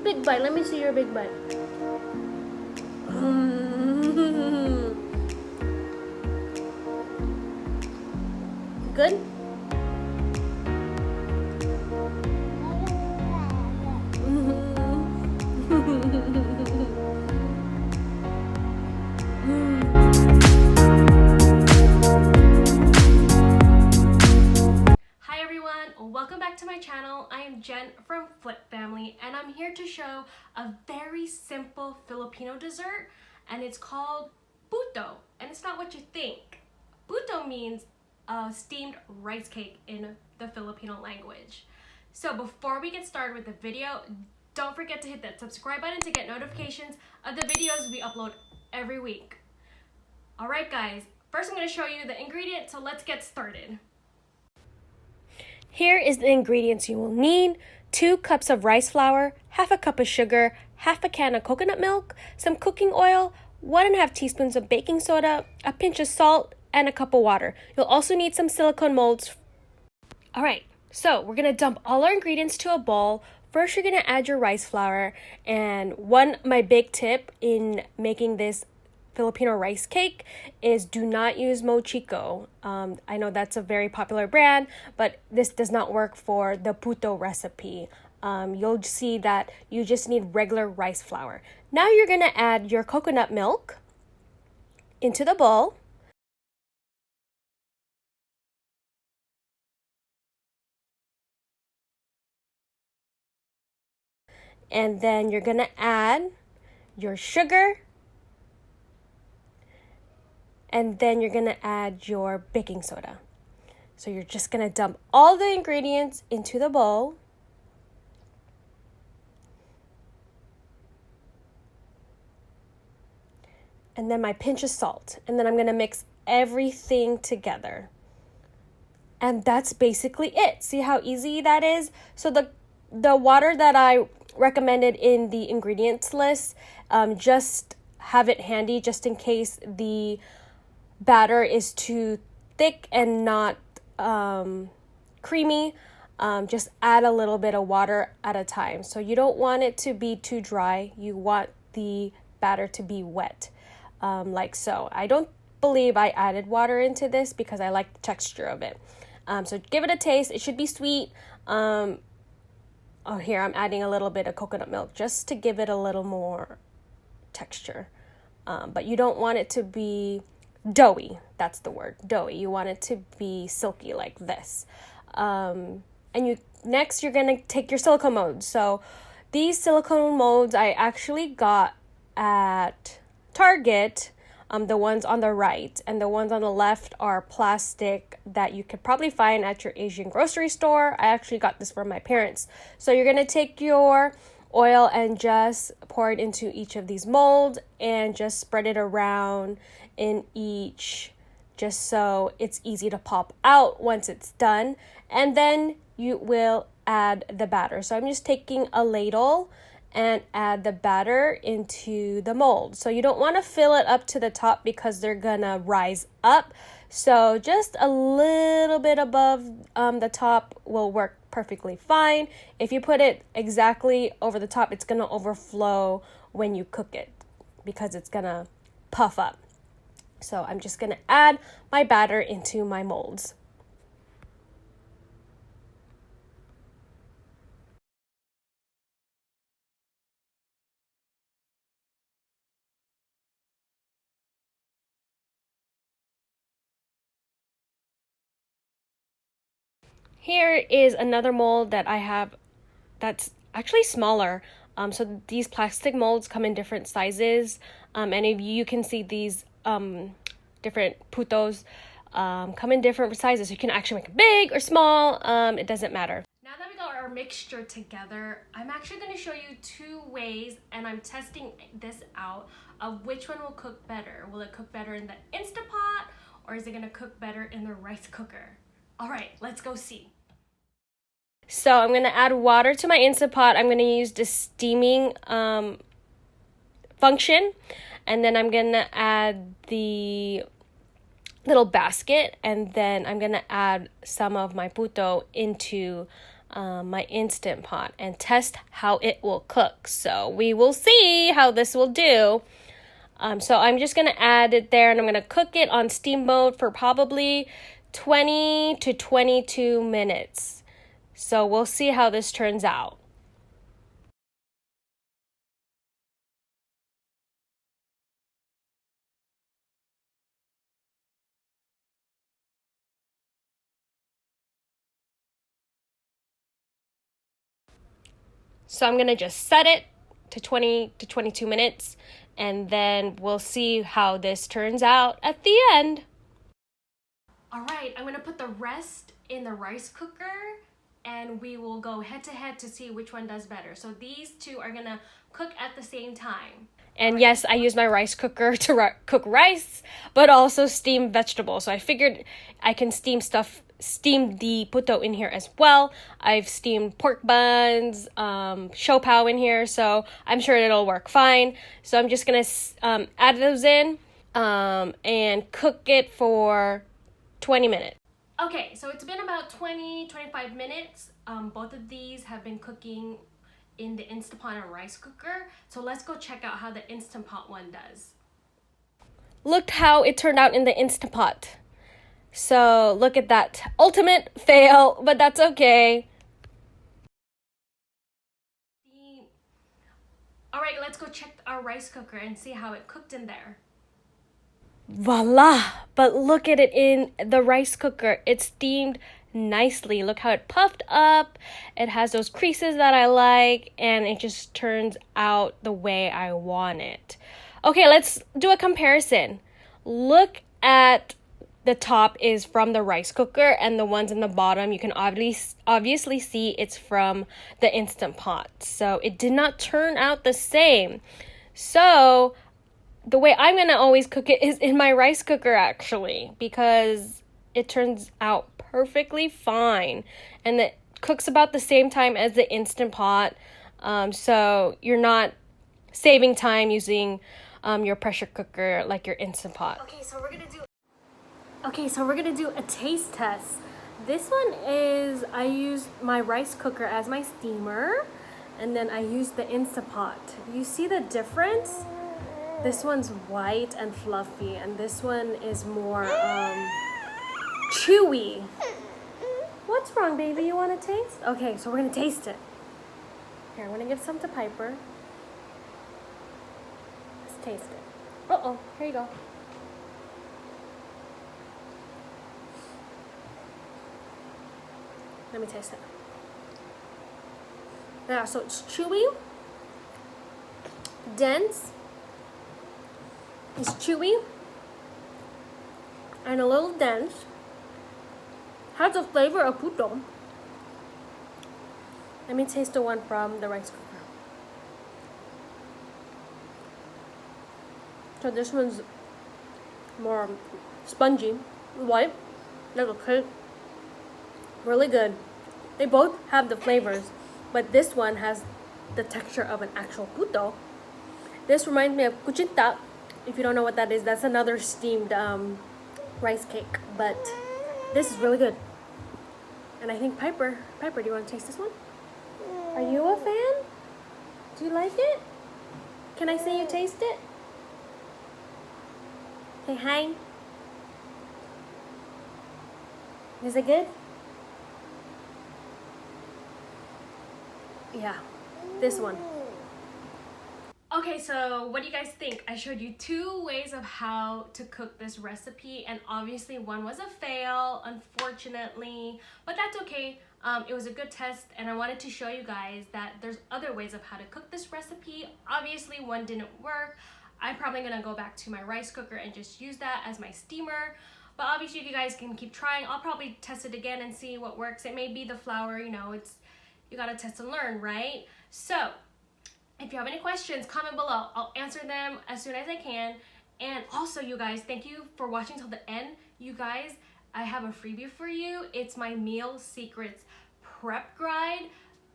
big bite. Let me see your big bite. Good? Hi everyone, welcome back to my channel. I am Jen from Flip Family and I'm here to show a very simple Filipino dessert and it's called puto, and it's not what you think. Puto means steamed rice cake in the Filipino language. So before we get started with the video, don't forget to hit that subscribe button to get notifications of the videos we upload every week. Alright guys, first I'm going to show you the ingredients, so let's get started. Here is the ingredients you will need: 2 cups of rice flour, half a cup of sugar, half a can of coconut milk, some cooking oil, 1.5 teaspoons of baking soda, a pinch of salt, and a cup of water. You'll also need some silicone molds. Alright, so we're going to dump all our ingredients to a bowl. First, you're going to add your rice flour, and my big tip in making this Filipino rice cake is do not use Mochico. I know that's a very popular brand, but this does not work for the puto recipe. You'll see that you just need regular rice flour. Now you're going to add your coconut milk into the bowl. And then you're going to add your sugar. And then you're going to add your baking soda. So you're just going to dump all the ingredients into the bowl. And then my pinch of salt. And then I'm going to mix everything together. And that's basically it. See how easy that is? So the water that I recommended in the ingredients list, just have it handy just in case the batter is too thick and not creamy. Just add a little bit of water at a time. So you don't want it to be too dry. You want the batter to be wet, like so. I don't believe I added water into this because I like the texture of it. So give it a taste. It should be sweet. Oh, here I'm adding a little bit of coconut milk just to give it a little more texture. But you don't want it to be doughy. That's the word, doughy. You want it to be silky like this. And next you're going to take your silicone molds. So these silicone molds I actually got at Target. The ones on the right and the ones on the left are plastic that you could probably find at your Asian grocery store. I actually got this from my parents. So you're going to take your oil and just pour it into each of these molds and just spread it around in each, just so it's easy to pop out once it's done. And then you will add the batter. So I'm just taking a ladle and add the batter into the mold. So you don't want to fill it up to the top because they're gonna rise up. So just a little bit above the top will work perfectly fine. If you put it exactly over the top, it's gonna overflow when you cook it because it's gonna puff up. So I'm just gonna add my batter into my molds. Here is another mold that I have that's actually smaller. So these plastic molds come in different sizes. And if you can see these different putos come in different sizes. You can actually make it big or small. It doesn't matter. Now that we got our mixture together, I'm actually going to show you 2 ways, and I'm testing this out, of which one will cook better. Will it cook better in the Instapot, or is it going to cook better in the rice cooker? All right, let's go see. So I'm going to add water to my Instant Pot. I'm going to use the steaming function. And then I'm going to add the little basket. And then I'm going to add some of my puto into my Instant Pot and test how it will cook. So we will see how this will do. So I'm just going to add it there, and I'm going to cook it on steam mode for probably 20 to 22 minutes. So we'll see how this turns out. So I'm going to just set it to 20 to 22 minutes, and then we'll see how this turns out at the end. All right, I'm going to put the rest in the rice cooker, and we will go head to head to see which one does better. So these two are going to cook at the same time. And yes, I use my rice cooker to cook rice, but also steam vegetables. So I figured I can steam the puto in here as well. I've steamed pork buns, siopao in here, so I'm sure it'll work fine. So I'm just gonna add those in and cook it for 20 minutes. Okay, so it's been about 20-25 minutes. Both of these have been cooking in the Instant Pot and rice cooker. So let's go check out how the Instant Pot one does. Look how it turned out in the Instant Pot. So look at that. Ultimate fail, but that's okay. All right, let's go check our rice cooker and see how it cooked in there. Voila! But look at it in the rice cooker. It steamed nicely. Look how it puffed up. It has those creases that I like, and it just turns out the way I want it. Okay, let's do a comparison. Look at the top is from the rice cooker, and the ones in the bottom you can obviously see it's from the Instant Pot. So it did not turn out the same. So the way I'm gonna always cook it is in my rice cooker, actually, because it turns out perfectly fine, and it cooks about the same time as the Instant Pot. So you're not saving time using your pressure cooker like your Instant Pot. Okay, so we're gonna do a taste test. This one is, I use my rice cooker as my steamer, and then I use the Instant Pot. You see the difference? This one's white and fluffy, and this one is more chewy. What's wrong, baby? You want to taste? Okay, so we're gonna taste it. Here, I'm gonna give some to Piper. Let's taste it. Uh-oh, here you go. Let me taste it. Yeah, so it's chewy, dense. It's chewy and a little dense. Has the flavor of puto. Let me taste the one from the rice cooker. So this one's more spongy, white, like a cake. Really good. They both have the flavors, but this one has the texture of an actual puto. This reminds me of kuchinta. If you don't know what that is, that's another steamed rice cake, but this is really good. And I think Piper, do you want to taste this one? Are you a fan? Do you like it? Can I say you taste it? Say hi. Is it good? Yeah, this one. Okay, so what do you guys think? I showed you 2 ways of how to cook this recipe, and obviously one was a fail, unfortunately, but that's okay. It was a good test, and I wanted to show you guys that there's other ways of how to cook this recipe. Obviously one didn't work. I'm probably gonna go back to my rice cooker and just use that as my steamer, but obviously if you guys can keep trying, I'll probably test it again and see what works. It may be the flour, you know, you gotta test and learn, right? So if you have any questions, comment below. I'll answer them as soon as I can. And also, you guys, thank you for watching till the end. You guys, I have a freebie for you. It's my Meal Secrets Prep Guide.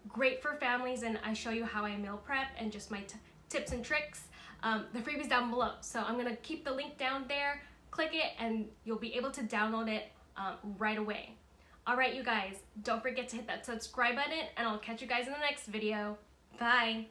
Great for families, and I show you how I meal prep and just my tips and tricks. The freebie's down below. So I'm gonna keep the link down there. Click it, and you'll be able to download it right away. Alright, you guys, don't forget to hit that subscribe button, and I'll catch you guys in the next video. Bye!